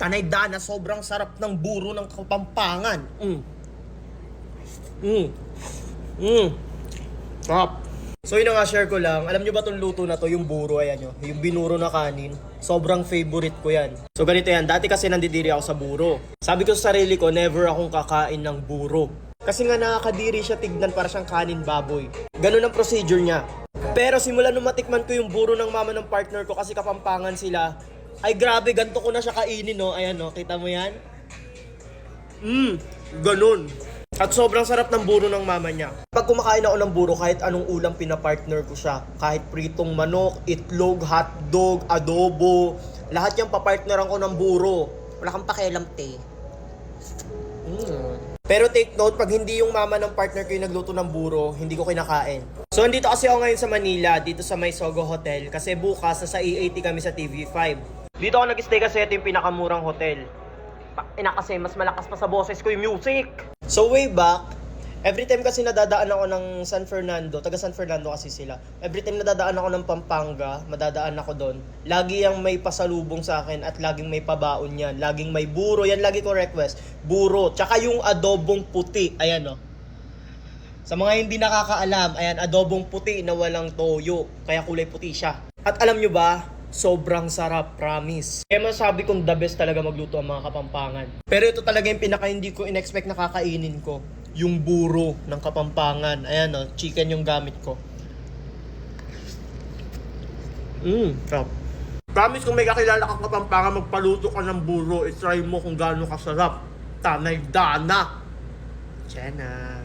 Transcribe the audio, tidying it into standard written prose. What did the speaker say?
Tanay Dana, sobrang sarap ng buro ng Kapampangan. Sarap. So yun na nga, share ko lang. Alam nyo ba itong luto na to, yung buro, ayan nyo, yung binuro na kanin. Sobrang favorite ko yan. So ganito yan, dati kasi nandidiri ako sa buro. Sabi ko sa sarili ko, never akong kakain ng buro. Kasi nga nakakadiri siya tignan, para siyang kanin baboy. Ganun ang procedure niya. Pero simula nung matikman ko yung buro ng mama ng partner ko, kasi Kapampangan sila, ay grabe, ganito ko na siya kainin, no? Ayan, no? Kita mo yan? Ganun. At sobrang sarap ng buro ng mama niya. Pag kumakain ako ng buro, kahit anong ulam pinapartner ko siya. Kahit pritong manok, itlog, hotdog, adobo, lahat yung papartneran ko ng buro. Wala kang pakialam, te. Pero take note, pag hindi yung mama ng partner ko yung nagluto ng buro, hindi ko kinakain. So, andito kasi ako ngayon sa Manila, dito sa May Sogo Hotel. Kasi bukas, nasa E80 kami sa TV5. Dito ako nag-stay kasi ito yung pinakamurang hotel. Kasi mas malakas pa sa boses ko yung music. So way back, every time kasi nadadaan ako ng San Fernando, taga San Fernando kasi sila. Every time nadadaan ako ng Pampanga, madadaan ako doon. Lagi yung may pasalubong sa akin at laging may pabaon yan. Laging may buro, yan lagi ko request. Buro, tsaka yung adobong puti, ayan o. Sa mga hindi nakakaalam, ayan, adobong puti na walang toyo, kaya kulay puti siya. At alam nyo ba, sobrang sarap, promise. Kaya masabi kong the best talaga magluto ang mga Kapampangan. Pero ito talaga yung pinaka hindi ko in-expect na kakainin ko. Yung buro ng Kapampangan. Ayan o, chicken yung gamit ko. Sarap. Promise kung may kakilala kang Kapampangan, magpaluto ka ng buro, itry mo kung gaano kasarap. Tanay Dana. Tiyan na.